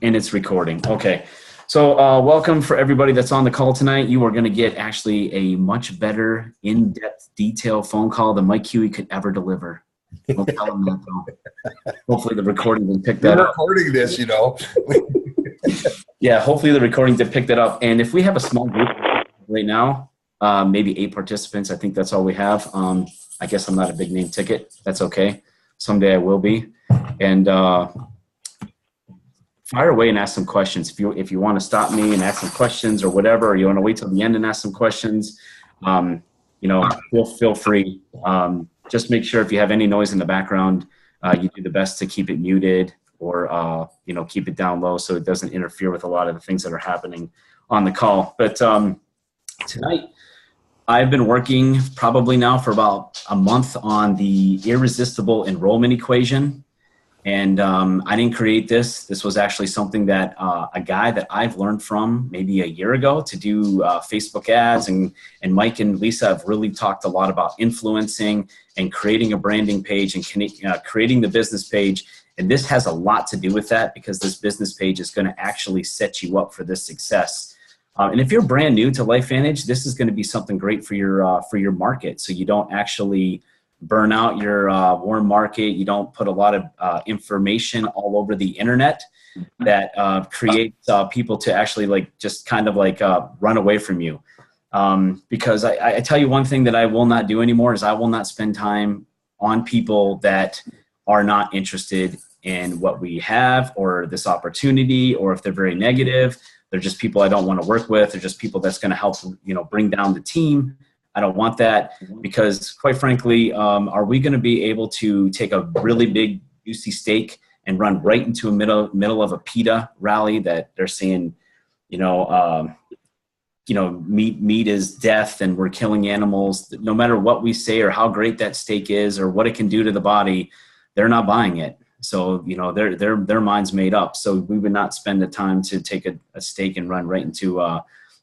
And it's recording. Okay. So welcome for everybody that's on the call tonight. You are going to get actually a much better in-depth detail phone call than Mike Huey could ever deliver. Don't tell him that though. Hopefully the recording will pick that up. You're recording this, you know. Yeah, hopefully the recording did pick that up. And if we have a small group right now, maybe 8 participants, I think that's all we have. I guess I'm not a big name ticket. That's okay. Someday I will be. And fire away and ask some questions. If you want to stop me and ask some questions or whatever, or you want to wait till the end and ask some questions, feel free. Just make sure if you have any noise in the background, you do the best to keep it muted or keep it down low so it doesn't interfere with a lot of the things that are happening on the call. But tonight, I've been working probably now for about a month on the irresistible enrollment equation. And I didn't create this. This was actually something that a guy that I've learned from maybe a year ago to do Facebook ads. And Mike and Lisa have really talked a lot about influencing and creating a branding page and creating the business page. And this has a lot to do with that because this business page is going to actually set you up for this success. And if you're brand new to LifeVantage, this is going to be something great for your market. So you don't actually burn out your warm market. You don't put a lot of information all over the internet that creates people to actually run away from you. Because I tell you one thing that I will not do anymore is I will not spend time on people that are not interested in what we have or this opportunity, or if they're very negative, they're just people I don't want to work with. They're just people that's going to help, bring down the team. I don't want that because, quite frankly, are we going to be able to take a really big, juicy steak and run right into a middle of a PETA rally that they're saying, meat is death and we're killing animals. No matter what we say or how great that steak is or what it can do to the body, they're not buying it. So, their mind's made up. So we would not spend the time to take a steak and run right into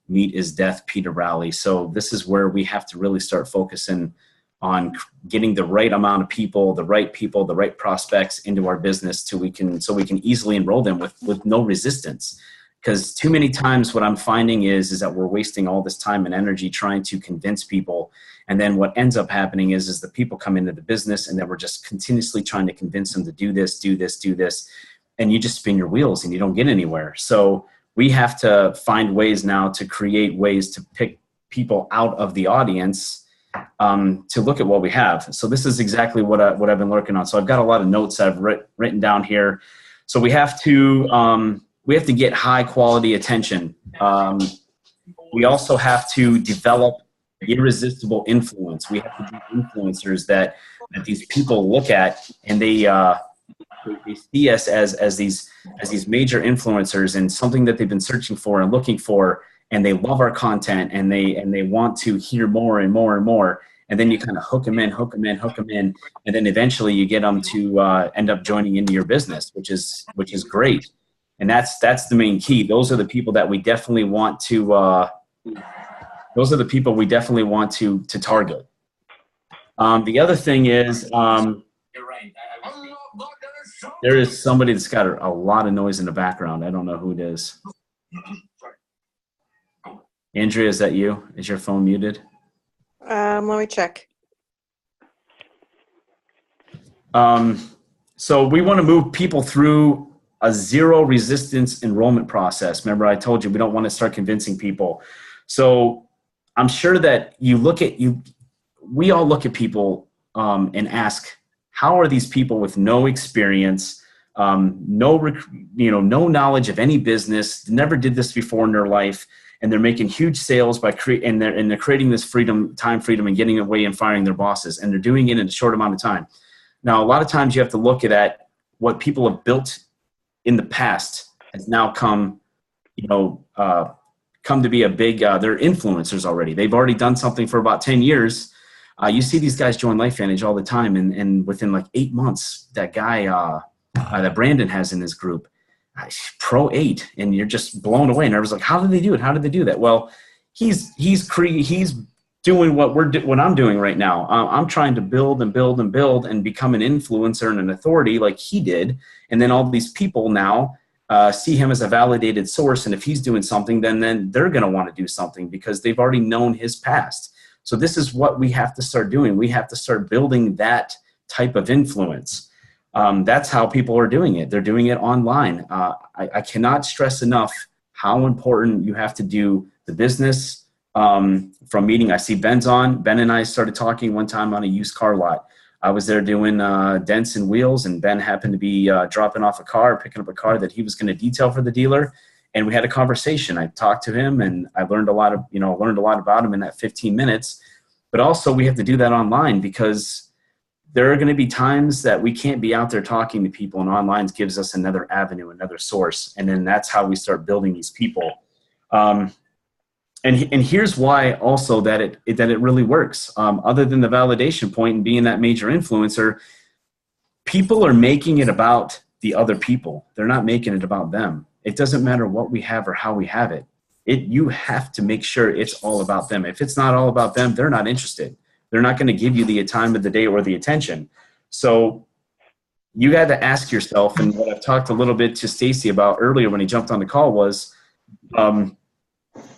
meat is death PETA rally. So this is where we have to really start focusing on getting the right amount of people, the right prospects into our business so we can easily enroll them with no resistance. Because too many times what I'm finding is that we're wasting all this time and energy trying to convince people. And then what ends up happening is the people come into the business and then we're just continuously trying to convince them to do this. And you just spin your wheels and you don't get anywhere. So we have to find ways now to create ways to pick people out of the audience to look at what we have. So this is exactly what I've been working on. So I've got a lot of notes I've written down here. So we have to get high quality attention. We also have to develop irresistible influence. We have to be influencers that these people look at and they see us as these major influencers and something that they've been searching for and looking for, and they love our content and they want to hear more and more and more. And then you kind of hook them in, and then eventually you get them to end up joining into your business, which is great. And that's the main key. Those are the people that we definitely want to. Those are the people we definitely want to target. The other thing is. You're right. There is somebody that's got a lot of noise in the background. I don't know who it is. Andrea, is that you? Is your phone muted? Let me check. So we want to move people through a zero resistance enrollment process. Remember, I told you we don't want to start convincing people. So I'm sure that we all look at people and ask, how are these people with no experience, no knowledge of any business, never did this before in their life, and they're making huge sales by they're creating this time freedom, and getting away and firing their bosses, and they're doing it in a short amount of time. Now, a lot of times you have to look at what people have built in the past has now come to be a big. They're influencers already. They've already done something for about 10 years. You see these guys join LifeVantage all the time, and within like 8 months, that guy that Brandon has in his group, Pro 8, and you're just blown away. And everyone's like, "How did they do it? How did they do that?" Well, he's doing what I'm doing right now. I'm trying to build and build and build and become an influencer and an authority like he did. And then all these people now see him as a validated source. And if he's doing something, then they're going to want to do something because they've already known his past. So this is what we have to start doing. We have to start building that type of influence. That's how people are doing it. They're doing it online. I cannot stress enough how important you have to do the business from meeting. I see Ben's on. Ben and I started talking one time on a used car lot. I was there doing dents and wheels, and Ben happened to be dropping off a car, picking up a car that he was going to detail for the dealer. And we had a conversation. I talked to him, and I learned a lot about him in that 15 minutes. But also, we have to do that online because there are going to be times that we can't be out there talking to people, and online gives us another avenue, another source. And then that's how we start building these people. And here's why also that it really works. Other than the validation point and being that major influencer, people are making it about the other people. They're not making it about them. It doesn't matter what we have or how we have it. You have to make sure it's all about them. If it's not all about them, they're not interested. They're not going to give you the time of the day or the attention. So you got to ask yourself, and what I've talked a little bit to Stacy about earlier when he jumped on the call was,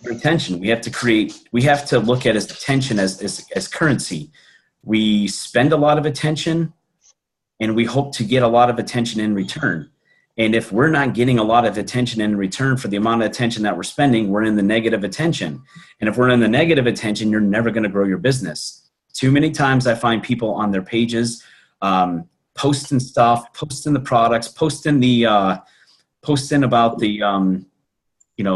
attention. We have to look at attention as currency. We spend a lot of attention and we hope to get a lot of attention in return. And if we're not getting a lot of attention in return for the amount of attention that we're spending, we're in the negative attention. And if we're in the negative attention, you're never going to grow your business. Too many times I find people on their pages posting stuff, posting the products, posting about the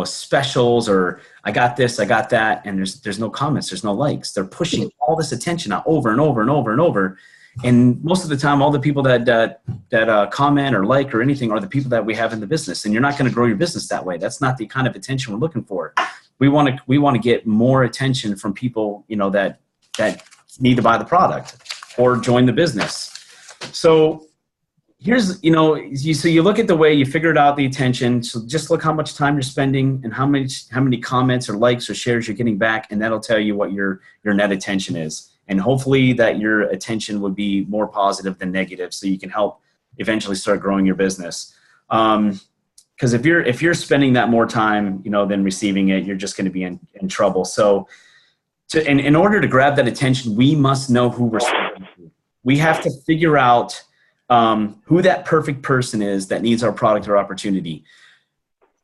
specials, or I got this, I got that, and there's no comments, there's no likes. They're pushing all this attention out over and over and over and over. And most of the time, all the people that comment or like or anything are the people that we have in the business. And you're not going to grow your business that way. That's not the kind of attention we're looking for. We want to get more attention from people, that need to buy the product or join the business. So here's, so you look at the way you figured out the attention. So just look how much time you're spending and how many comments or likes or shares you're getting back, and that'll tell you what your net attention is. And hopefully that your attention would be more positive than negative, so you can help eventually start growing your business. Because if you're spending that more time, than receiving it, you're just going to be in trouble. So in order to grab that attention, we must know who we're speaking to. We have to figure out who that perfect person is that needs our product or opportunity.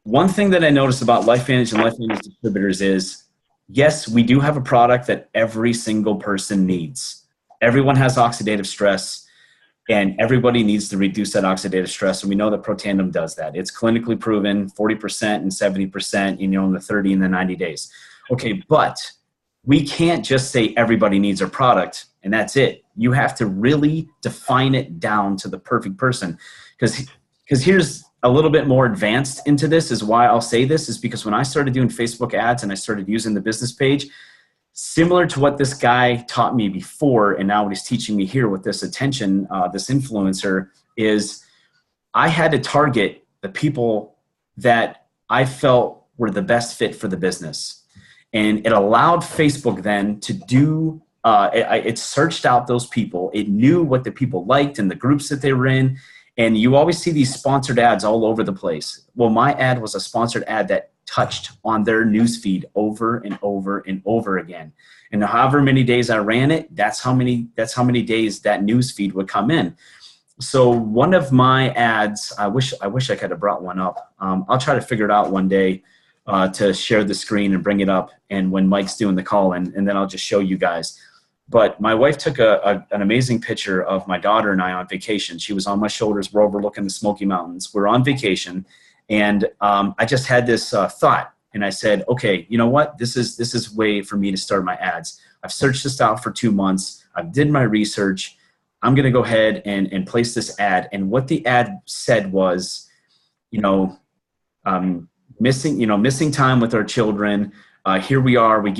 One thing that I noticed about LifeVantage and LifeVantage distributors is, yes, we do have a product that every single person needs. Everyone has oxidative stress, and everybody needs to reduce that oxidative stress. And we know that Protandim does that. It's clinically proven, 40% and 70%, in the 30 and the 90 days. Okay, but we can't just say everybody needs our product and that's it. You have to really define it down to the perfect person. Because here's a little bit more advanced into this, is why I'll say this, is because when I started doing Facebook ads and I started using the business page, similar to what this guy taught me before, and now what he's teaching me here with this attention, this influencer, is I had to target the people that I felt were the best fit for the business. And it allowed Facebook then to do, it searched out those people. It knew what the people liked and the groups that they were in. And you always see these sponsored ads all over the place. Well, my ad was a sponsored ad that touched on their newsfeed over and over and over again. And however many days I ran it, that's how many days that newsfeed would come in. So one of my ads, I wish I could have brought one up. I'll try to figure it out one day to share the screen and bring it up, and when Mike's doing the call, and then I'll just show you guys. But my wife took an amazing picture of my daughter and I on vacation. She was on my shoulders. We're overlooking the Smoky Mountains. We're on vacation. And I just had this thought. And I said, okay, you know what? This is way for me to start my ads. I've searched this out for 2 months. I did my research. I'm going to go ahead and place this ad. And what the ad said was, missing time with our children. Here we are. We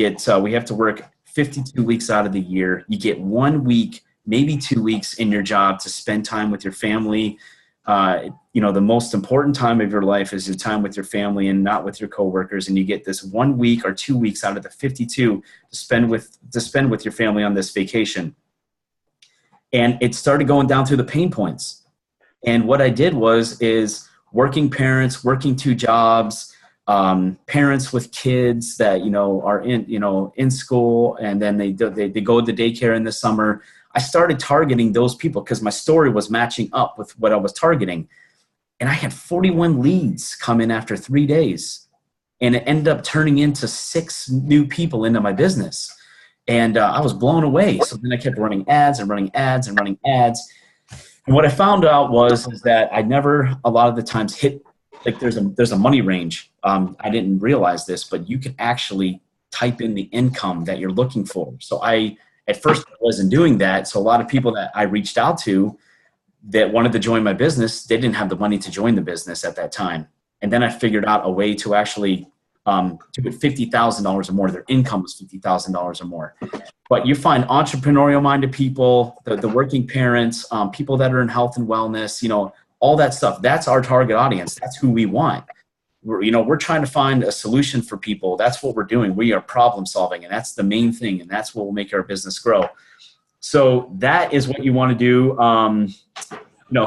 have to work 52 weeks out of the year. You get 1 week, maybe 2 weeks in your job to spend time with your family, The most important time of your life is your time with your family and not with your coworkers. And you get this 1 week or 2 weeks out of the 52 to spend with your family on this vacation. And it started going down through the pain points. And what I did is working parents, working 2 jobs, parents with kids that, are in school, and then they go to daycare in the summer. I started targeting those people because my story was matching up with what I was targeting. And I had 41 leads come in after 3 days. And it ended up turning into 6 new people into my business. And I was blown away. So then I kept running ads and running ads and running ads. And what I found out is that I never, a lot of the times, hit, like there's a money range. I didn't realize this, but you can actually type in the income that you're looking for. So at first I wasn't doing that. So a lot of people that I reached out to that wanted to join my business, they didn't have the money to join the business at that time. And then I figured out a way to actually do it $50,000 or more. Their income was $50,000 or more. But you find entrepreneurial minded people, the working parents, people that are in health and wellness, all that stuff. That's our target audience. That's who we want. We're trying to find a solution for people. That's what we're doing. We are problem solving, and that's the main thing, and that's what will make our business grow. So that is what you want to do.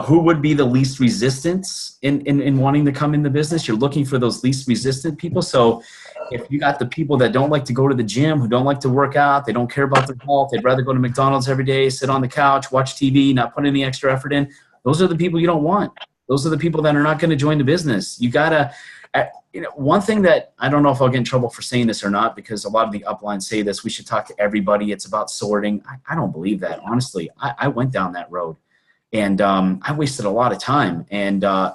Who would be the least resistance in wanting to come in the business? You're looking for those least resistant people. So if you got the people that don't like to go to the gym, who don't like to work out, they don't care about their health, they'd rather go to McDonald's every day, sit on the couch, watch TV, not put any extra effort in, those are the people you don't want. Those are the people that are not going to join the business. You gotta, one thing that I don't know if I'll get in trouble for saying this or not, because a lot of the uplines say this, we should talk to everybody. It's about sorting. I don't believe that. Honestly, I went down that road, and I wasted a lot of time. And I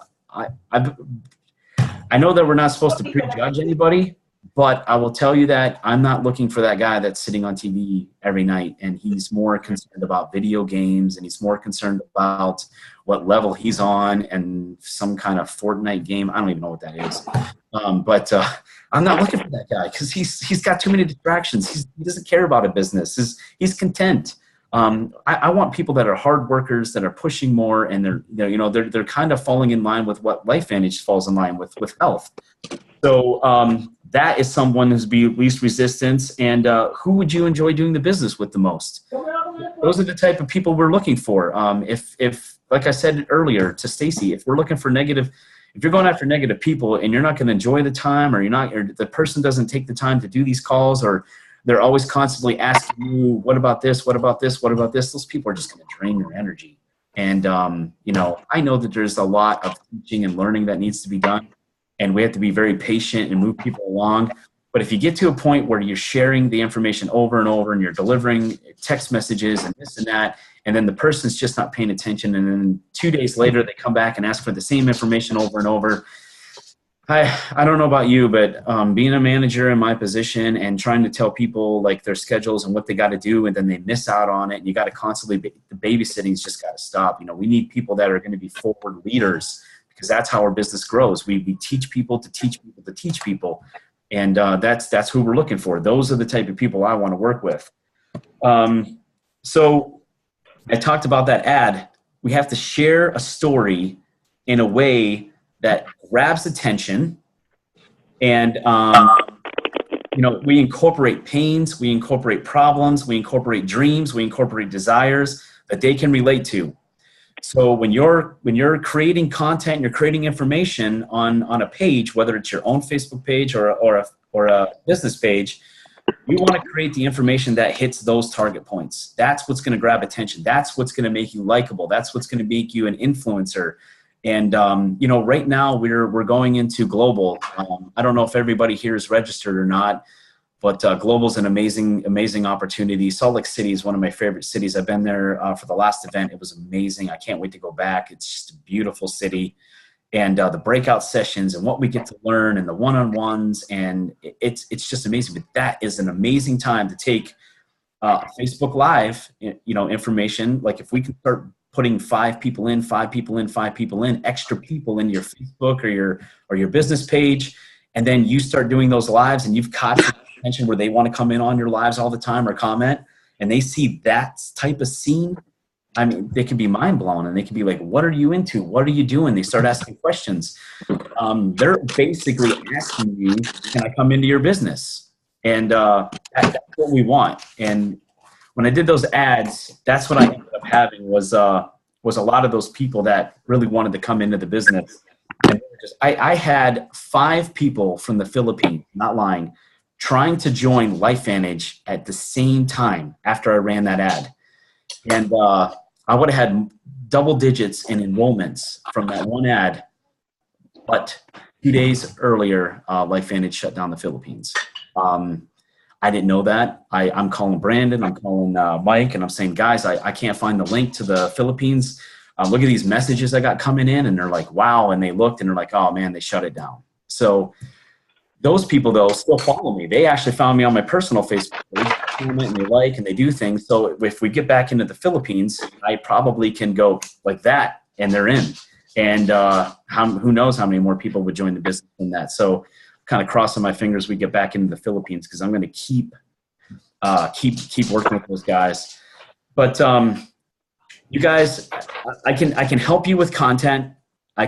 know that we're not supposed to prejudge anybody, but I will tell you that I'm not looking for that guy that's sitting on TV every night, and he's more concerned about video games, and he's more concerned about what level he's on and some kind of Fortnite game. I don't even know what that is. But I'm not looking for that guy because he's got too many distractions. He doesn't care about a business. He's content. I want people that are hard workers, that are pushing more, and they're kind of falling in line with what LifeVantage falls in line with health. So that is someone who's be least resistance. And who would you enjoy doing the business with the most? Those are the type of people we're looking for. If like I said earlier to Stacy, if we're looking for negative, if you're going after negative people and you're not going to enjoy the time, or the person doesn't take the time to do these calls, or they're always constantly asking you, what about this? What about this? What about this? Those people are just going to drain your energy. And, I know that there's a lot of teaching and learning that needs to be done, and we have to be very patient and move people along. But if you get to a point where you're sharing the information over and over, and you're delivering text messages and this and that, and then the person's just not paying attention, and then 2 days later they come back and ask for the same information over and over. I don't know about you, but being a manager in my position and trying to tell people like their schedules and what they got to do, and then they miss out on it, and you got to constantly, the babysitting's just got to stop. We need people that are going to be forward leaders, because that's how our business grows. We teach people to teach people to teach people. And that's who we're looking for. Those are the type of people I want to work with. So I talked about that ad. We have to share a story in a way that grabs attention. And, we incorporate pains, we incorporate problems, we incorporate dreams, we incorporate desires that they can relate to. So when you're creating content and you're creating information on a page, whether it's your own Facebook page or a business page, you want to create the information that hits those target points. That's what's going to grab attention. That's what's going to make you likable. That's what's going to make you an influencer. And right now we're going into global. I don't know if everybody here is registered or not, but global is an amazing opportunity. Salt Lake City is one of my favorite cities. I've been there for the last event. It was amazing. I can't wait to go back. It's just a beautiful city. And the breakout sessions and what we get to learn, and the one-on-ones, and it's just amazing. But that is an amazing time to take Facebook Live, information. Like if we can start putting 5 people in, extra people into your Facebook or your business page, and then you start doing those lives, and you've caught attention where they want to come in on your lives all the time or comment, and they see that type of scene, I mean, they can be mind blown, and they can be like, what are you into? What are you doing? They start asking questions. They're basically asking you, can I come into your business? And that's what we want. And when I did those ads, that's what I ended up having was a lot of those people that really wanted to come into the business. And I had 5 people from the Philippines, not lying, trying to join LifeVantage at the same time after I ran that ad. And I would have had double digits in enrollments from that one ad. But 2 days earlier, LifeVantage shut down the Philippines. I didn't know that. I'm calling Brandon, I'm calling Mike, and I'm saying, guys, I can't find the link to the Philippines. Look at these messages I got coming in, and they're like, wow. And they looked, and they're like, oh, man, they shut it down. So those people, though, still follow me. They actually found me on my personal Facebook page, and they like, and they do things. So if we get back into the Philippines, I probably can go like that, and they're in. And who knows how many more people would join the business than that. So kind of crossing my fingers we get back into the Philippines, because I'm going to keep working with those guys. But you guys, I can help you with content. I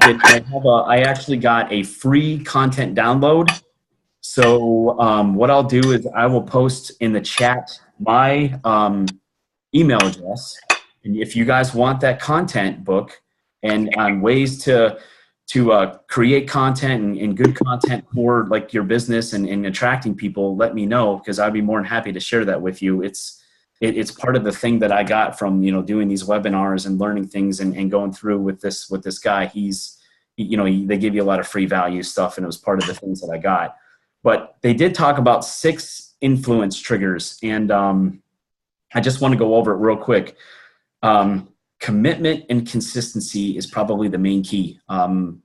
actually got a free content download. So what I'll do is I will post in the chat my email address, and if you guys want that content book and ways to create content and good content for like your business and attracting people, let me know, because I'd be more than happy to share that with you. It's part of the thing that I got from, doing these webinars and learning things and going through with this guy. They give you a lot of free value stuff, and it was part of the things that I got. But they did talk about 6 influence triggers, and I just want to go over it real quick. Commitment and consistency is probably the main key. One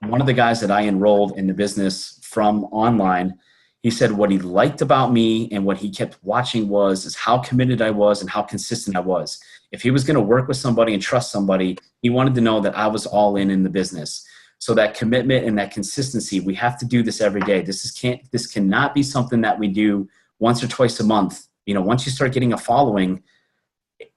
of the guys that I enrolled in the business from online, he said what he liked about me and what he kept watching is how committed I was and how consistent I was. If he was going to work with somebody and trust somebody, he wanted to know that I was all in the business. So that commitment and that consistency, we have to do this every day. This cannot be something that we do once or twice a month. Once you start getting a following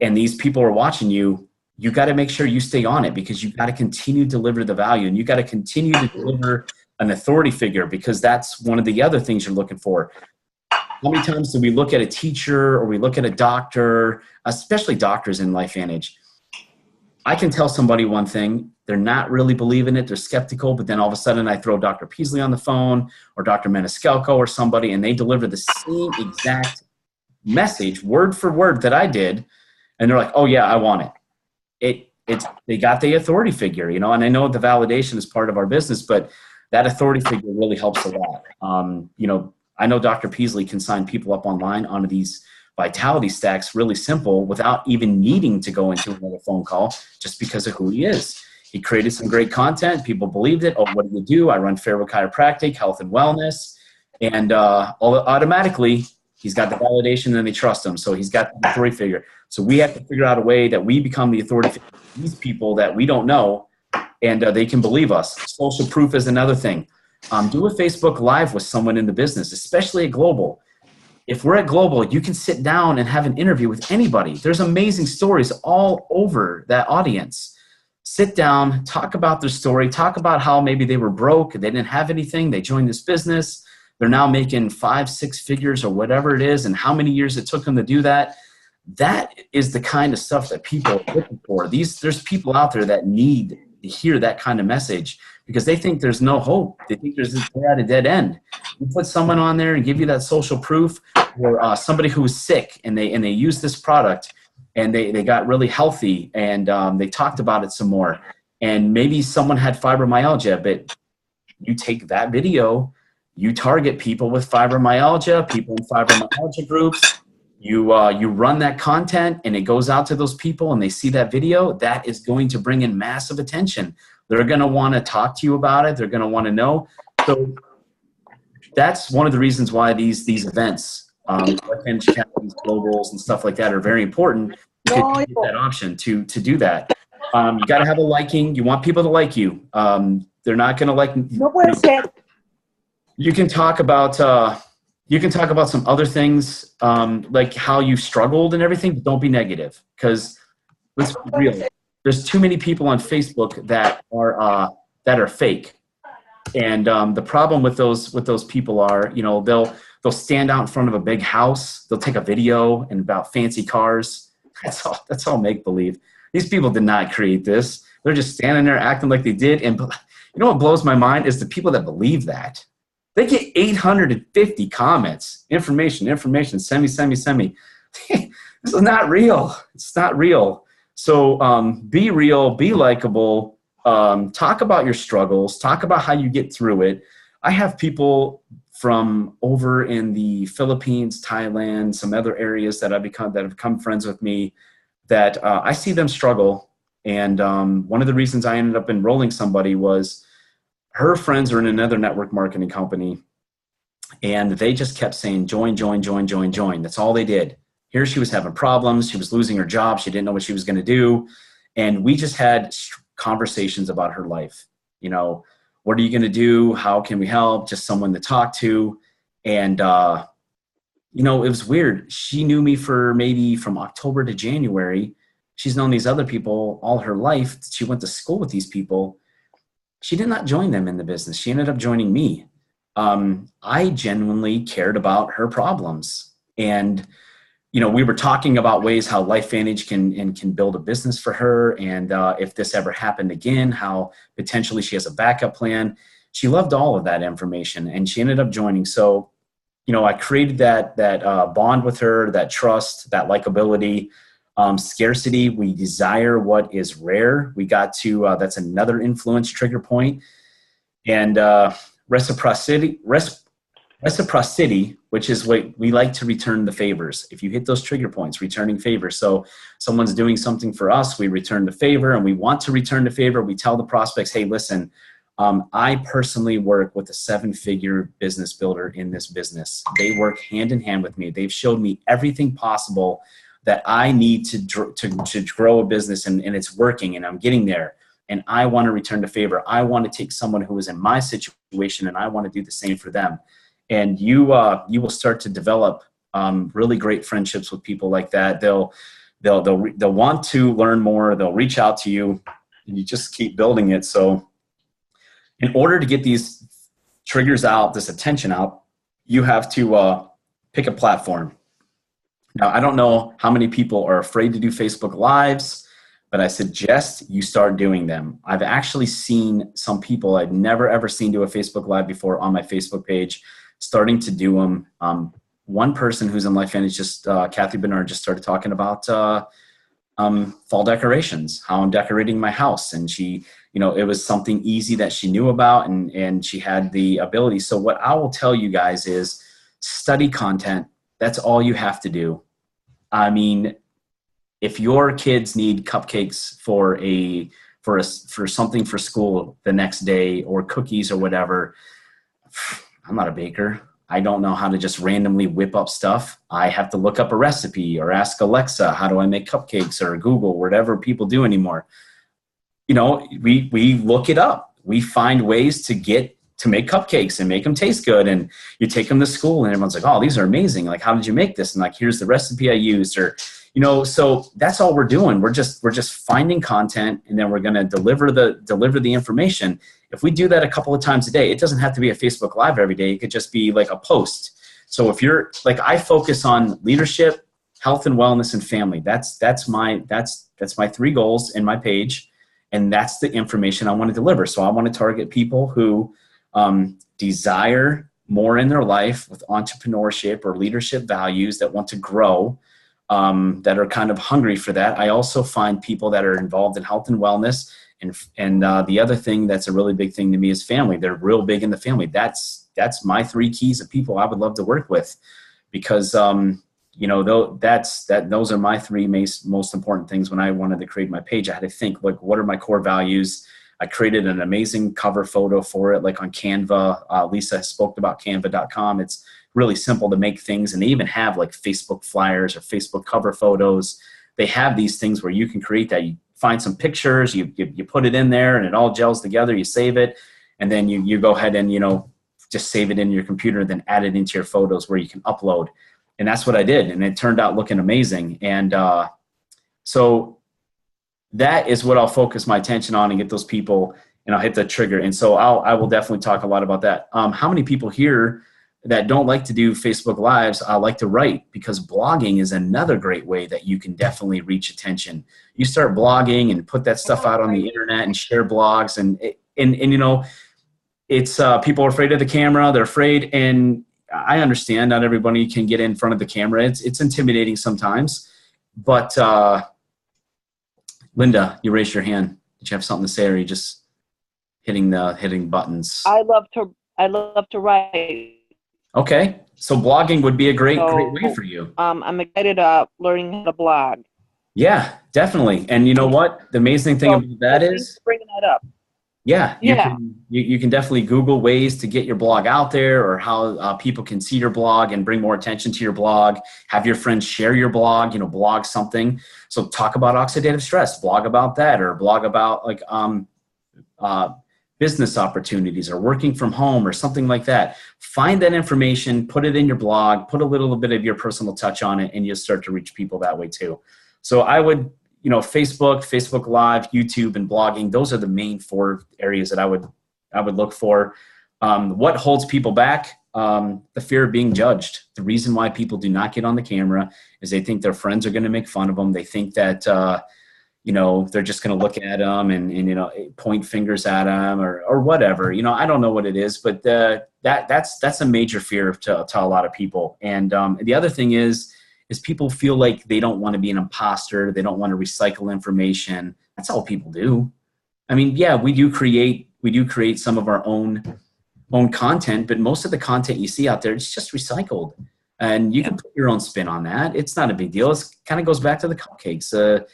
and these people are watching you, you got to make sure you stay on it, because you got to continue to deliver the value, and you got to continue to deliver an authority figure, because that's one of the other things you're looking for. How many times do we look at a teacher or we look at a doctor, especially doctors in LifeVantage? I can tell somebody one thing, they're not really believing it, they're skeptical, but then all of a sudden I throw Dr. Peasley on the phone or Dr. Maniscalco or somebody, and they deliver the same exact message, word for word, that I did, and they're like, oh yeah, I want it. They got the authority figure, and I know the validation is part of our business, but that authority figure really helps a lot. I know Dr. Peasley can sign people up online onto these vitality stacks really simple without even needing to go into another phone call, just because of who he is. He created some great content. People believed it. Oh, what do you do? I run Fairwood Chiropractic, health and wellness. And automatically, he's got the validation and they trust him. So he's got the authority figure. So we have to figure out a way that we become the authority figure for these people that we don't know, and they can believe us. Social proof is another thing. Do a Facebook Live with someone in the business, especially at Global. If we're at Global, you can sit down and have an interview with anybody. There's amazing stories all over that audience. Sit down, talk about their story, talk about how maybe they were broke, they didn't have anything, they joined this business, they're now making 5-6 figures or whatever it is, and how many years it took them to do that. That is the kind of stuff that people are looking for. There's people out there that need to hear that kind of message, because they think there's no hope. They think they're at a dead end. You put someone on there and give you that social proof, or somebody who was sick and they used this product and they got really healthy, and they talked about it some more. And maybe someone had fibromyalgia, but you take that video, you target people with fibromyalgia, people in fibromyalgia groups, you run that content and it goes out to those people and they see that video, that is going to bring in massive attention. They're going to want to talk to you about it. They're going to want to know. So that's one of the reasons why these events, these globals and stuff like that are very important, because you get that option to do that. You got to have a liking. You want people to like you. They're not going to like. You can talk about some other things, like how you struggled and everything, but don't be negative. Because let's be real. There's too many people on Facebook that are fake. And the problem with those people are, they'll stand out in front of a big house. They'll take a video and about fancy cars. That's all make believe. These people did not create this. They're just standing there acting like they did. And you know what blows my mind is the people that believe that. They get 850 comments. Information, send me. This is not real. It's not real. So be real, be likable. Talk about your struggles. Talk about how you get through it. I have people from over in the Philippines, Thailand, some other areas that have become friends with me that I see them struggle. And one of the reasons I ended up enrolling somebody was her friends are in another network marketing company. And they just kept saying, join. That's all they did. Here she was having problems. She was losing her job. She didn't know what she was going to do. And we just had conversations about her life. What are you going to do? How can we help? Just someone to talk to. And, it was weird. She knew me for maybe from October to January. She's known these other people all her life. She went to school with these people. She did not join them in the business. She ended up joining me. I genuinely cared about her problems. And, we were talking about ways how LifeVantage can build a business for her. And if this ever happened again, how potentially she has a backup plan. She loved all of that information and she ended up joining. So, I created that bond with her, that trust, that likability. Scarcity, we desire what is rare. We got to, that's another influence trigger point. And reciprocity, which is what we like to return the favors. If you hit those trigger points, returning favors. So someone's doing something for us, we return the favor, and we want to return the favor. We tell the prospects, hey, listen, I personally work with a 7-figure business builder in this business. They work hand in hand with me. They've showed me everything possible that I need to grow a business, and it's working, and I'm getting there. And I want to return the favor. I want to take someone who is in my situation, and I want to do the same for them. And you will start to develop really great friendships with people like that. They'll want to learn more. They'll reach out to you, and you just keep building it. So in order to get these triggers out, this attention out, you have to pick a platform. Now, I don't know how many people are afraid to do Facebook Lives, but I suggest you start doing them. I've actually seen some people I've never, ever seen do a Facebook Live before on my Facebook page starting to do them. One person who's in LifeVantage, Kathy Bernard, just started talking about fall decorations, how I'm decorating my house. And she, it was something easy that she knew about, and she had the ability. So what I will tell you guys is study content. That's all you have to do. I mean, if your kids need cupcakes for something for school the next day, or cookies or whatever, I'm not a baker. I don't know how to just randomly whip up stuff. I have to look up a recipe or ask Alexa, how do I make cupcakes, or Google, whatever people do anymore. We look it up. We find ways to make cupcakes and make them taste good. And you take them to school and everyone's like, oh, these are amazing. Like, how did you make this? And like, here's the recipe I used, or, so that's all we're doing. We're just finding content, and then we're going to deliver the information. If we do that a couple of times a day, it doesn't have to be a Facebook Live every day. It could just be like a post. So if you're like, I focus on leadership, health and wellness, and family. That's my 3 goals in my page. And that's the information I want to deliver. So I want to target people who desire more in their life with entrepreneurship or leadership values, that want to grow, that are kind of hungry for that. I also find people that are involved in health and wellness. And the other thing that's a really big thing to me is family. They're real big in the family. That's my 3 keys of people I would love to work with, because those are my 3 most important things. When I wanted to create my page, I had to think, like, what are my core values? I created an amazing cover photo for it, like on Canva. Lisa spoke about canva.com. It's really simple to make things. And they even have like Facebook flyers or Facebook cover photos. They have these things where you can create that. You find some pictures, you put it in there, and it all gels together. You save it, and then you go ahead and, just save it in your computer, then add it into your photos where you can upload. And that's what I did. And it turned out looking amazing. And so that is what I'll focus my attention on and get those people, and I'll hit the trigger. And so I will definitely talk a lot about that. How many people here that don't like to do Facebook Lives like to write? Because blogging is another great way that you can definitely reach attention. You start blogging and put that stuff out on the internet and share blogs, and you know, it's people are afraid of the camera. They're afraid, and I understand not everybody can get in front of the camera. It's intimidating sometimes, but Linda, you raised your hand. Did you have something to say, or are you just hitting buttons? I love to write. Okay, so blogging would be a great way for you. I'm excited learning how to blog. Yeah, definitely. And you know what? The amazing thing about that is bringing that up. Yeah, you can definitely Google ways to get your blog out there, or how people can see your blog and bring more attention to your blog. Have your friends share your blog, blog something. So talk about oxidative stress, blog about that, or blog about like business opportunities or working from home or something like that. Find that information, put it in your blog, put a little bit of your personal touch on it, and you'll start to reach people that way too. So I would, Facebook Live, YouTube, and blogging, those are the main 4 areas that I would look for. What holds people back? The fear of being judged. The reason why people do not get on the camera is they think their friends are going to make fun of them. They think that, they're just going to look at them and point fingers at them or whatever. I don't know what it is, but that's a major fear to a lot of people. And the other thing is people feel like they don't want to be an imposter. They don't want to recycle information. That's all people do. I mean, yeah, we do create some of our own content, but most of the content you see out there, it's just recycled. And you can put your own spin on that. It's not a big deal. It kind of goes back to the cupcakes.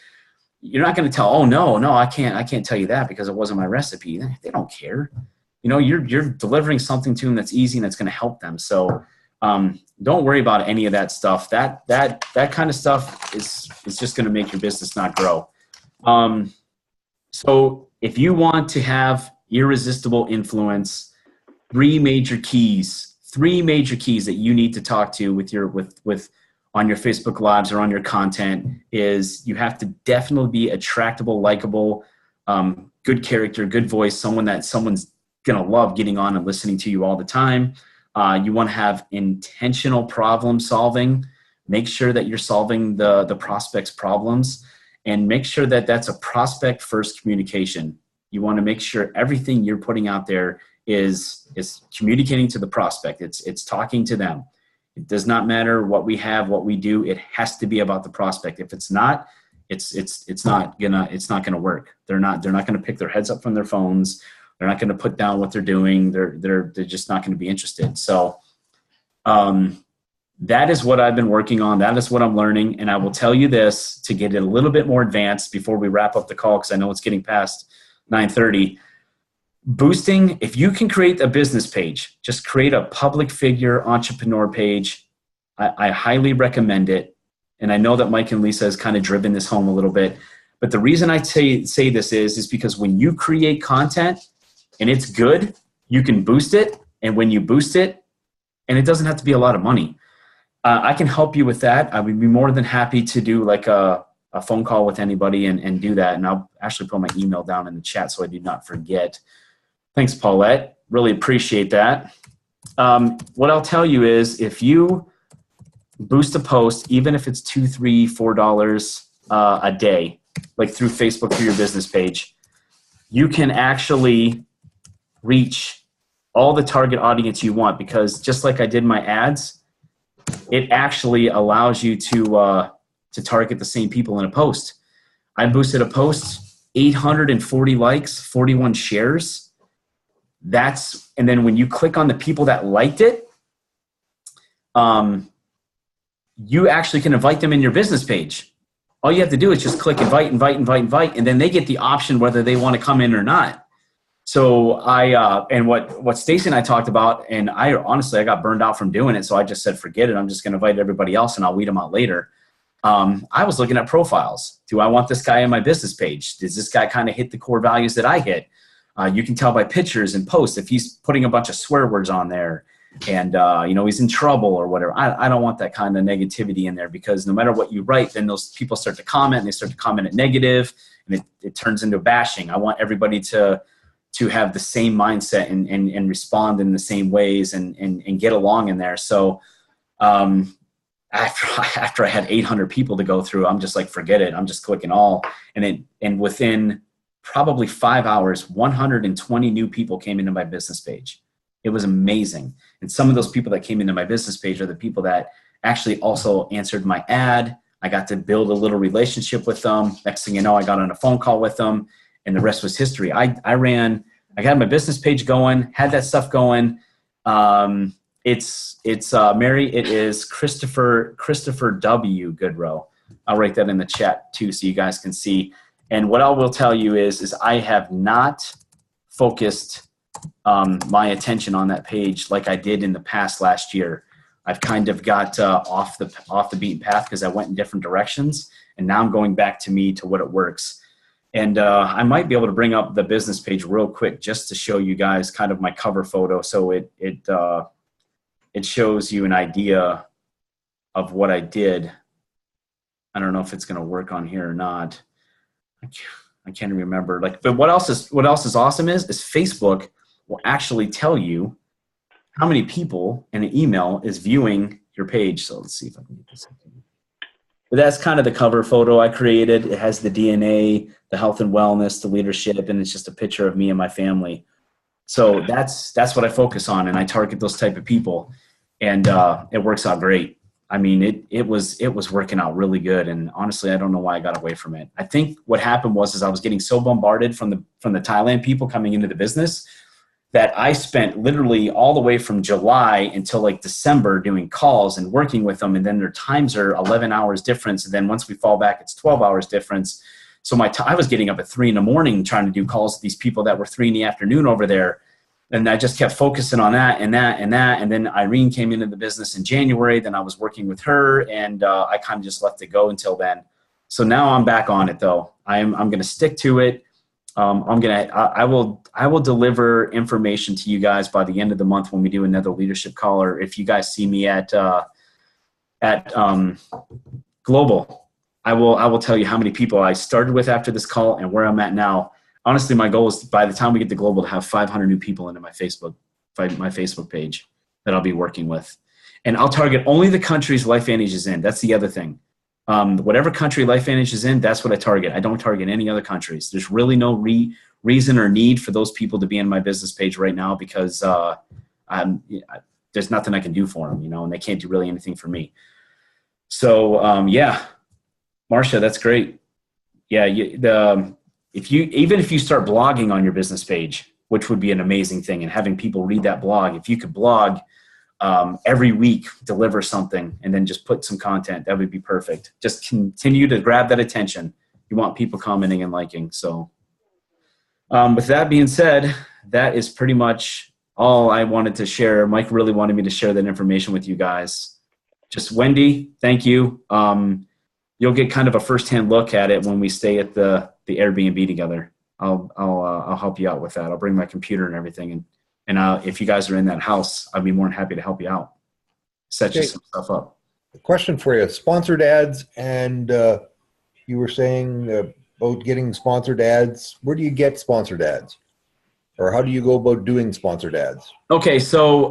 You're not going to tell, oh, no, I can't tell you that because it wasn't my recipe. They don't care. You're delivering something to them that's easy and that's going to help them. So don't worry about any of that stuff. That kind of stuff is just going to make your business not grow. So if you want to have irresistible influence, 3 major keys that you need to talk to with on your Facebook Lives or on your content is you have to definitely be attractable, likable, good character, good voice, someone's going to love getting on and listening to you all the time. You want to have intentional problem solving. Make sure that you're solving the prospect's problems, and make sure that that's a prospect first communication. You want to make sure everything you're putting out there is communicating to the prospect. It's talking to them. It does not matter what we have, what we do. It has to be about the prospect. If it's not, it's not gonna work. They're not gonna pick their heads up from their phones. They're not going to put down what they're doing. They're just not going to be interested. So that is what I've been working on. That is what I'm learning. And I will tell you this to get it a little bit more advanced before we wrap up the call, because I know it's getting past 9:30. Boosting, if you can create a business page, just create a public figure entrepreneur page. I highly recommend it. And I know that Mike and Lisa has kind of driven this home a little bit. But the reason I say this is because when you create content, and it's good, you can boost it. And when you boost it, and it doesn't have to be a lot of money, I can help you with that. I would be more than happy to do like a phone call with anybody and do that. And I'll actually put my email down in the chat so I do not forget. Thanks, Paulette. Really appreciate that. What I'll tell you is if you boost a post, even if it's $2, $3, $4 a day, like through Facebook, through your business page, you can actually reach all the target audience you want, because just like I did my ads, it actually allows you to target the same people in a post. I boosted a post, 840 likes, 41 shares. And then when you click on the people that liked it, you actually can invite them in your business page. All you have to do is just click invite, and then they get the option whether they want to come in or not. So and what Stacey and I talked about, and I got burned out from doing it, so I just said, forget it. I'm just going to invite everybody else, and I'll weed them out later. I was looking at profiles. Do I want this guy on my business page? Does this guy kind of hit the core values that I hit? You can tell by pictures and posts if he's putting a bunch of swear words on there. and he's in trouble or whatever. I don't want that kind of negativity in there, because no matter what you write, then those people start to comment, and they start to comment at negative, and it turns into bashing. I want everybody to have the same mindset and respond in the same ways and get along in there. So after I had 800 people to go through, I'm just like, forget it. I'm just clicking all. And within probably 5 hours, 120 new people came into my business page. It was amazing. And some of those people that came into my business page are the people that actually also answered my ad. I got to build a little relationship with them. Next thing you know, I got on a phone call with them, and the rest was history. I got my business page going, had that stuff going. It's Mary, it is Christopher W. Goodrow. I'll write that in the chat too, so you guys can see. And what I will tell you is I have not focused my attention on that page like I did in the past last year. I've kind of got off the beaten path because I went in different directions, and now I'm going back to what it works. And I might be able to bring up the business page real quick just to show you guys kind of my cover photo, so it shows you an idea of what I did. I don't know if it's going to work on here or not. I can't remember. But what else is awesome is Facebook will actually tell you how many people in an email is viewing your page. So let's see if I can get this. But that's kind of the cover photo I created. It has the DNA, the health and wellness, the leadership, and it's just a picture of me and my family. So that's what I focus on, and I target those type of people, and it works out great. I mean, it was working out really good, and honestly, I don't know why I got away from it. I think what happened was I was getting so bombarded from the Thailand people coming into the business that I spent literally all the way from July until like December doing calls and working with them, and then their times are 11 hours difference, and then once we fall back, it's 12 hours difference. So I was getting up at 3 a.m. trying to do calls to these people that were 3 p.m. over there. And I just kept focusing on that and that and that. And then Irene came into the business in January. Then I was working with her, and I kind of just let it go until then. So now I'm back on it, though. I'm going to stick to it. I will deliver information to you guys by the end of the month when we do another leadership call, or if you guys see me at Global, I will tell you how many people I started with after this call and where I'm at now. Honestly, my goal is by the time we get to Global to have 500 new people into my Facebook page that I'll be working with. And I'll target only the countries LifeVantage is in. That's the other thing. Whatever country LifeVantage is in, that's what I target. I don't target any other countries. There's really no reason or need for those people to be in my business page right now, because there's nothing I can do for them, and they can't do really anything for me. So, yeah, Marcia, that's great. Yeah, if you start blogging on your business page, which would be an amazing thing, and having people read that blog, if you could blog every week, deliver something, and then just put some content, that would be perfect. Just continue to grab that attention. You want people commenting and liking. So with that being said, that is pretty much all I wanted to share. Mike really wanted me to share that information with you guys. Just Wendy, thank you. You'll get kind of a firsthand look at it when we stay at the Airbnb together. I'll help you out with that. I'll bring my computer and everything, and if you guys are in that house, I'd be more than happy to help you out. Set you some stuff up. A question for you: sponsored ads, and you were saying about getting sponsored ads. Where do you get sponsored ads, or how do you go about doing sponsored ads? Okay, so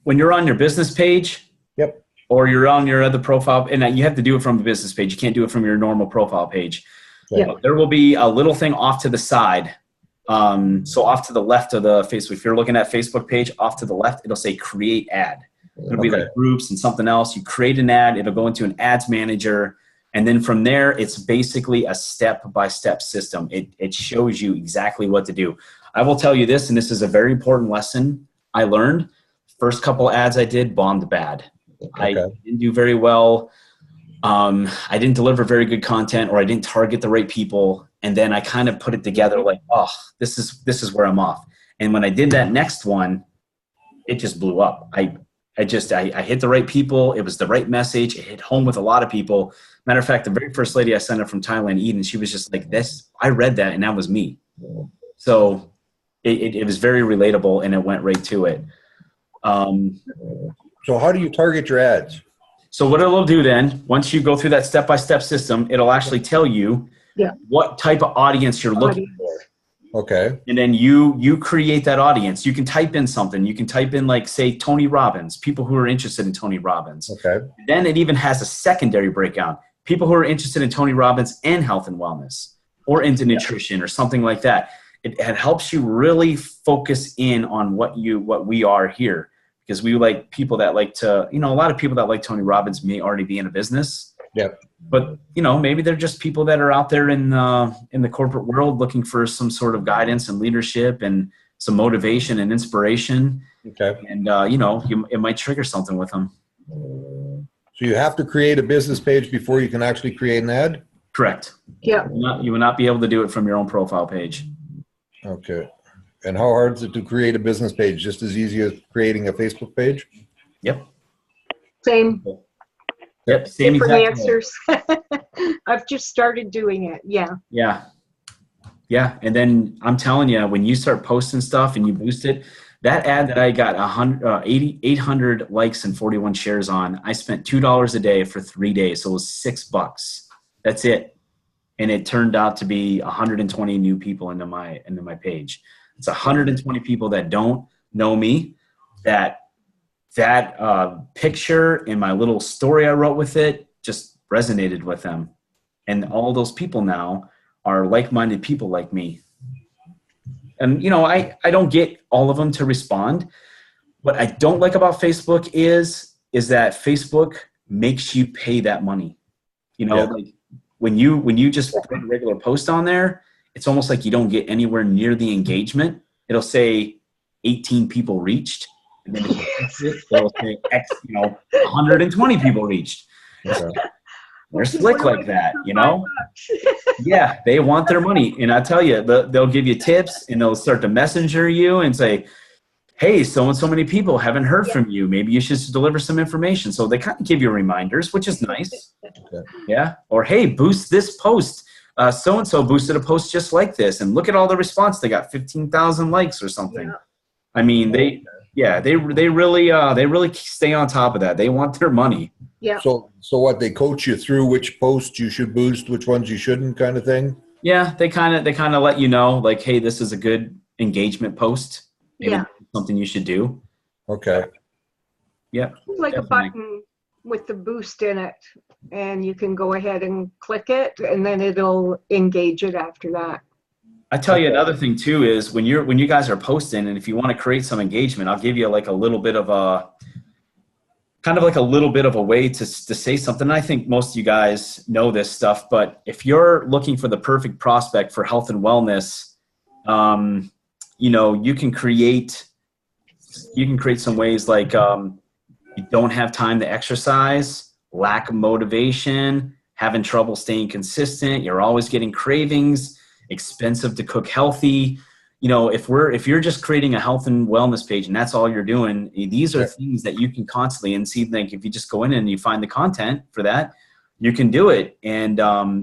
when you're on your business page. Yep. Or you're on your other profile, and you have to do it from the business page. You can't do it from your normal profile page. Yeah. There will be a little thing off to the side. So off to the left of the Facebook, if you're looking at Facebook page, off to the left, it'll say create ad. It'll be like groups and something else. You create an ad, it'll go into an ads manager. And then from there, it's basically a step-by-step system. It shows you exactly what to do. I will tell you this, and this is a very important lesson I learned. First couple ads I did bombed bad. I didn't do very well. I didn't deliver very good content, or I didn't target the right people. And then I kind of put it together like, oh, this is where I'm off. And when I did that next one, it just blew up. I hit the right people. It was the right message. It hit home with a lot of people. Matter of fact, the very first lady I sent up from Thailand, Eden, she was just like, this, I read that and that was me. So it was very relatable, and it went right to it. So how do you target your ads? So what it'll do then, once you go through that step-by-step system, it'll actually tell you what type of audience you're looking for. Okay. And then you create that audience. You can type in something. You can type in, like, say, Tony Robbins, people who are interested in Tony Robbins. Okay. Then it even has a secondary breakdown. People who are interested in Tony Robbins and health and wellness, or into nutrition or something like that. It helps you really focus in on what we are here. Because we like people that like to, a lot of people that like Tony Robbins may already be in a business. Yep. But, maybe they're just people that are out there in the corporate world looking for some sort of guidance and leadership and some motivation and inspiration. Okay. And, it might trigger something with them. So you have to create a business page before you can actually create an ad? Correct. Yeah. You will not be able to do it from your own profile page. Okay. And how hard is it to create a business page? Just as easy as creating a Facebook page? Yep. Same. Yep. Same Different exact answers. I've just started doing it. Yeah. Yeah. Yeah. And then I'm telling you, when you start posting stuff and you boost it, that ad that I got 800 likes and 41 shares on, I spent $2 a day for 3 days. So it was $6. That's it. And it turned out to be 120 new people into my page. It's 120 people that don't know me, that picture and my little story I wrote with it just resonated with them. And all those people now are like-minded people like me. And, I don't get all of them to respond. What I don't like about Facebook is that Facebook makes you pay that money. Like when you just put a regular post on there, it's almost like you don't get anywhere near the engagement. It'll say 18 people reached, and then it'll say X, 120 people reached. Okay. They're slick like that, Yeah, they want their money. And I tell you, they'll give you tips, and they'll start to messenger you and say, hey, so many people haven't heard from you. Maybe you should deliver some information. So they kind of give you reminders, which is nice. Okay. Yeah. Or, hey, boost this post. So-and-so boosted a post just like this, and look at all the response. They got 15,000 likes or something. Yeah. I mean, they really stay on top of that. They want their money. Yeah. So what, they coach you through which posts you should boost, which ones you shouldn't, kind of thing? Yeah, they kind of let you know, like, hey, this is a good engagement post. Maybe something you should do. Okay. Yeah. Like definitely. a button with the boost in it, and you can go ahead and click it, and then it'll engage it after that. I tell you another thing too is when you guys are posting, and if you want to create some engagement, I'll give you like a little bit of a way to say something. I think most of you guys know this stuff, but if you're looking for the perfect prospect for health and wellness, you can create some ways like you don't have time to exercise, lack of motivation, having trouble staying consistent, you're always getting cravings, expensive to cook healthy. If you're just creating a health and wellness page and that's all you're doing, these are things that you can constantly, and see, like, if you just go in and you find the content for that, you can do it. And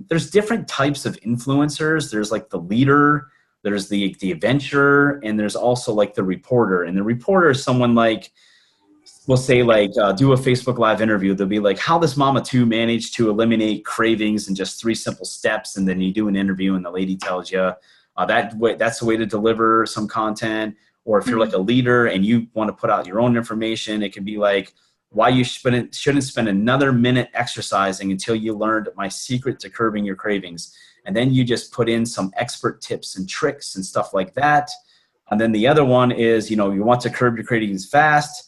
there's different types of influencers. There's like the leader, there's the adventurer, and there's also like the reporter. And the reporter is someone like, we'll say like do a Facebook Live interview. They'll be like, how this mama too managed to eliminate cravings in just 3 simple steps. And then you do an interview and the lady tells you that's the way to deliver some content. Or if you're like a leader and you want to put out your own information, it can be like why you shouldn't spend another minute exercising until you learned my secret to curbing your cravings. And then you just put in some expert tips and tricks and stuff like that. And then the other one is, you want to curb your cravings fast.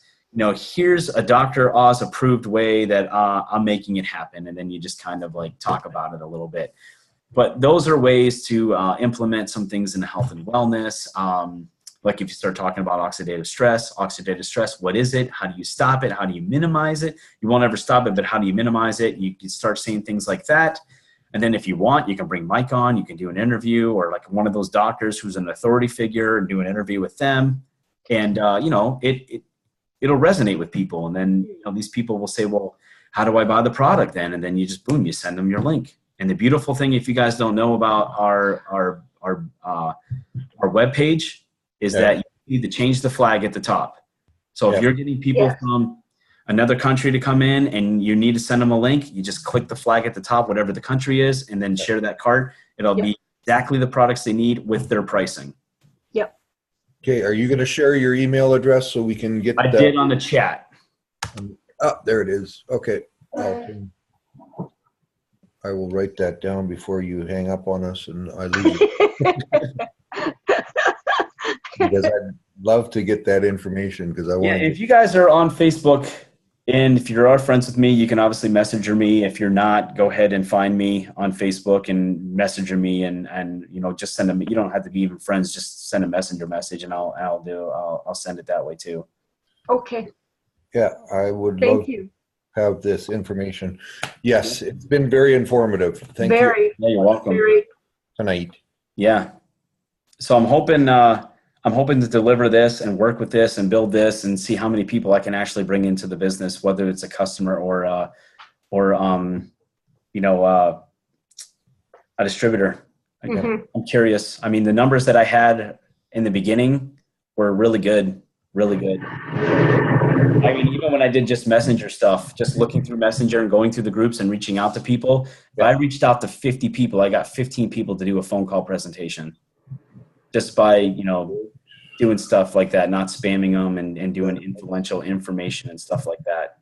Here's a Dr. Oz approved way that I'm making it happen. And then you just kind of like talk about it a little bit. But those are ways to implement some things in health and wellness. Like if you start talking about oxidative stress, what is it? How do you stop it? How do you minimize it? You won't ever stop it, but how do you minimize it? You can start saying things like that. And then if you want, you can bring Mike on, you can do an interview, or like one of those doctors who's an authority figure and do an interview with them. And, it'll resonate with people. And then these people will say, well, how do I buy the product then? And then you just, boom, you send them your link. And the beautiful thing, if you guys don't know about our webpage, is that you need to change the flag at the top. So if Yeah. you're getting people Yes. from another country to come in and you need to send them a link, you just click the flag at the top, whatever the country is, and then share that cart. It'll Yep. be exactly the products they need with their pricing. Yep. Okay, are you going to share your email address so we can get I did on the chat. Oh, there it is. Okay. I will write that down before you hang up on us and I leave. Because I'd love to get that information because I Yeah, want if you guys are on Facebook and if you're friends with me, you can obviously messenger me. If you're not, go ahead and find me on Facebook and messenger me and just send them. You don't have to be even friends. Just send a messenger message and I'll send it that way too. Okay, Yeah, I would thank love you. to have this information. Yes, it's been very informative. Thank you Very, Yeah, you're welcome. very, tonight. Yeah. So I'm hoping to deliver this and work with this and build this and see how many people I can actually bring into the business, whether it's a customer or a distributor. Mhm. I'm curious. I mean, the numbers that I had in the beginning were really good, really good. I mean, even when I did just messenger stuff, just looking through messenger and going through the groups and reaching out to people, if I reached out to 50 people, I got 15 people to do a phone call presentation just by, doing stuff like that, not spamming them and doing influential information and stuff like that.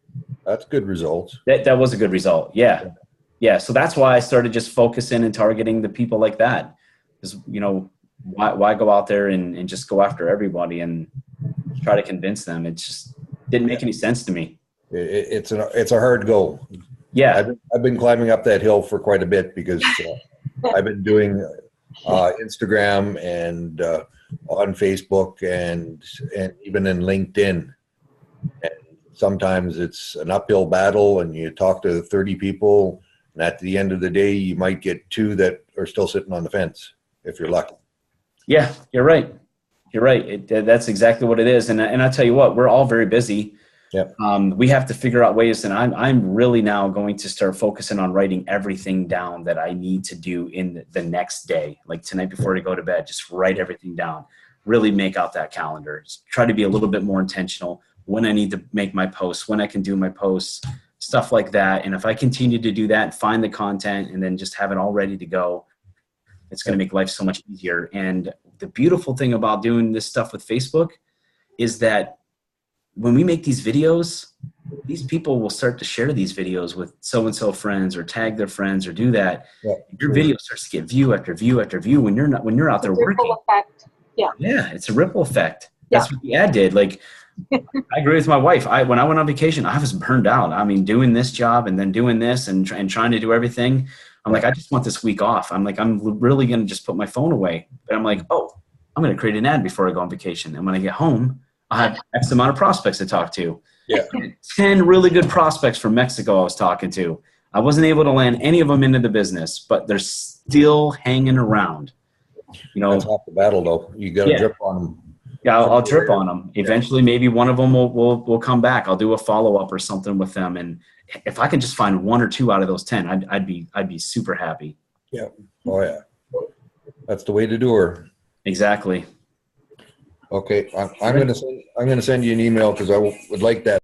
That's good results. That was a good result. Yeah. Yeah. So that's why I started just focusing and targeting the people like that. Because, why go out there and just go after everybody and try to convince them? It just didn't make any sense to me. It's a hard goal. Yeah. I've been climbing up that hill for quite a bit because I've been doing Instagram and on Facebook and even in LinkedIn. And sometimes it's an uphill battle and you talk to 30 people and at the end of the day, you might get 2 that are still sitting on the fence if you're lucky. Yeah, you're right. You're right. That's exactly what it is. And I tell you what, we're all very busy. Yep. We have to figure out ways, and I'm really now going to start focusing on writing everything down that I need to do in the next day. Like tonight before I go to bed, just write everything down. Really make out that calendar. Just try to be a little bit more intentional when I need to make my posts, when I can do my posts, stuff like that. And if I continue to do that, find the content, and then just have it all ready to go, it's going to make life so much easier. And the beautiful thing about doing this stuff with Facebook is that when we make these videos, these people will start to share these videos with so-and-so friends or tag their friends or do that. Yeah, your video starts to get view after view after view when you're out there working. Effect. Yeah. Yeah, it's a ripple effect. That's what the ad did. Like, I agree with my wife. When I went on vacation, I was burned out. I mean, doing this job and then doing this and trying to do everything. I'm like, I just want this week off. I'm like, I'm really going to just put my phone away. But I'm like, I'm going to create an ad before I go on vacation. And when I get home, I have X amount of prospects to talk to. Yeah. 10 really good prospects from Mexico I was talking to. I wasn't able to land any of them into the business, but they're still hanging around. That's half the battle, though. You got to drip on them. Yeah, I'll drip on them. Eventually, maybe one of them will come back. I'll do a follow-up or something with them. And if I can just find 1 or 2 out of those 10, I'd be super happy. Yeah. Oh, yeah. That's the way to do her. Exactly. Okay, I'm going to send you an email because I would like that.